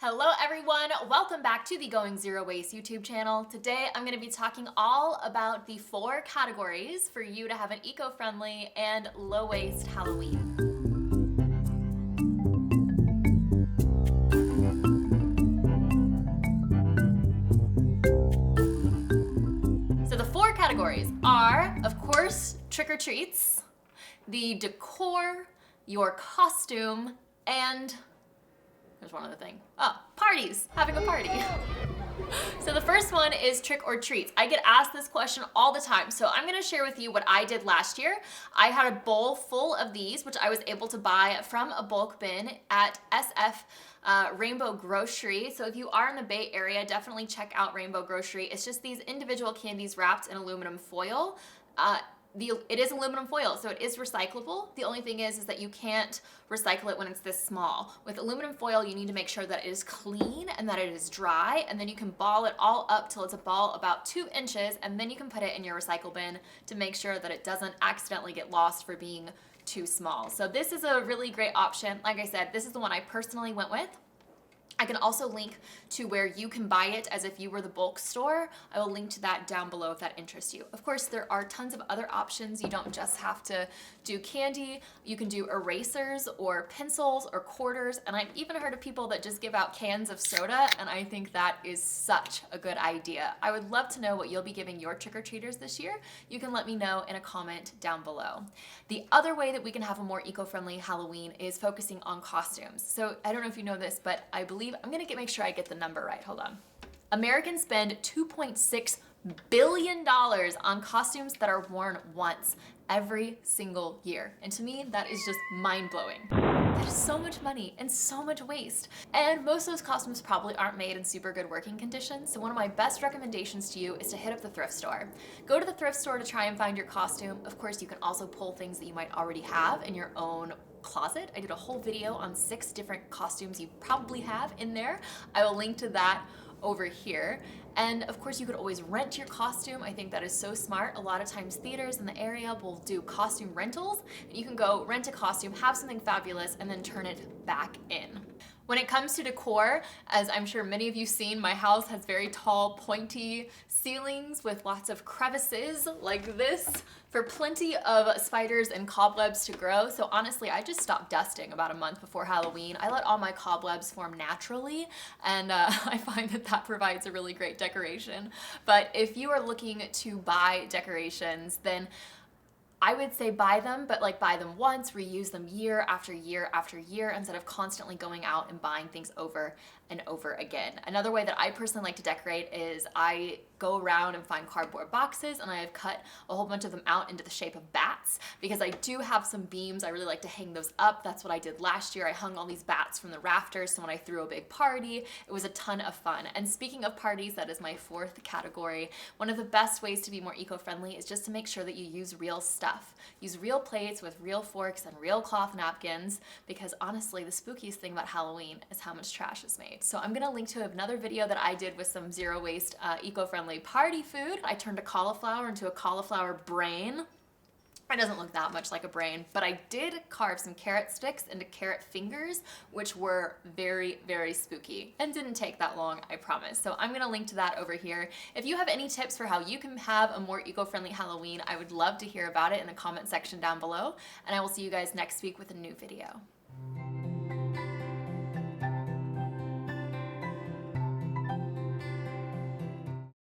Hello everyone, welcome back to the Going Zero Waste YouTube channel. Today I'm going to be talking all about the 4 categories for you to have an eco-friendly and low-waste Halloween. So the 4 categories are, of course, trick-or-treats, the decor, your costume, and there's one other thing. Oh, parties, having a party. So the first one is trick or treats. I get asked this question all the time, so I'm gonna share with you what I did last year. I had a bowl full of these, which I was able to buy from a bulk bin at SF Rainbow Grocery. So if you are in the Bay Area, definitely check out Rainbow Grocery. It's just these individual candies wrapped in aluminum foil. It is aluminum foil, so it is recyclable. The only thing is that you can't recycle it when it's this small. With aluminum foil, you need to make sure that it is clean and that it is dry, and then you can ball it all up till it's a ball about 2 inches, and then you can put it in your recycle bin to make sure that it doesn't accidentally get lost for being too small. So this is a really great option. Like I said, this is the one I personally went with. I can also link to where you can buy it as if you were the bulk store. I will link to that down below if that interests you. Of course, there are tons of other options. You don't just have to do candy. You can do erasers or pencils or quarters. And I've even heard of people that just give out cans of soda, and I think that is such a good idea. I would love to know what you'll be giving your trick-or-treaters this year. You can let me know in a comment down below. The other way that we can have a more eco-friendly Halloween is focusing on costumes. So I don't know if you know this, but I believe I'm gonna make sure I get the number right. Hold on. Americans spend $2.6 billion on costumes that are worn once every single year. And to me, that is just mind-blowing. That is so much money and so much waste. And most of those costumes probably aren't made in super good working conditions. So one of my best recommendations to you is to hit up the thrift store. Go to the thrift store to try and find your costume. Of course, you can also pull things that you might already have in your own closet. I did a whole video on 6 different costumes you probably have in there. I will link to that over here. And of course, you could always rent your costume. I think that is so smart. A lot of times theaters in the area will do costume rentals, and you can go rent a costume, have something fabulous, and then turn it back in. When it comes to decor, as I'm sure many of you seen, my house has very tall, pointy ceilings with lots of crevices like this for plenty of spiders and cobwebs to grow. So honestly, I just stopped dusting about a month before Halloween. I let all my cobwebs form naturally, and I find that that provides a really great decoration. But if you are looking to buy decorations, then I would say buy them, but like buy them once, reuse them year after year after year instead of constantly going out and buying things over and over again. Another way that I personally like to decorate is I go around and find cardboard boxes, and I have cut a whole bunch of them out into the shape of bats because I do have some beams. I really like to hang those up. That's what I did last year. I hung all these bats from the rafters, so when I threw a big party, it was a ton of fun. And speaking of parties, that is my 4th category. One of the best ways to be more eco-friendly is just to make sure that you use real stuff. Use real plates with real forks and real cloth napkins, because honestly, the spookiest thing about Halloween is how much trash is made. So I'm gonna link to another video that I did with some zero waste eco-friendly party food. I turned a cauliflower into a cauliflower brain. It doesn't look that much like a brain, but I did carve some carrot sticks into carrot fingers, which were very, very spooky and didn't take that long, I promise. So I'm gonna link to that over here. If you have any tips for how you can have a more eco-friendly Halloween, I would love to hear about it in the comment section down below, and I will see you guys next week with a new video.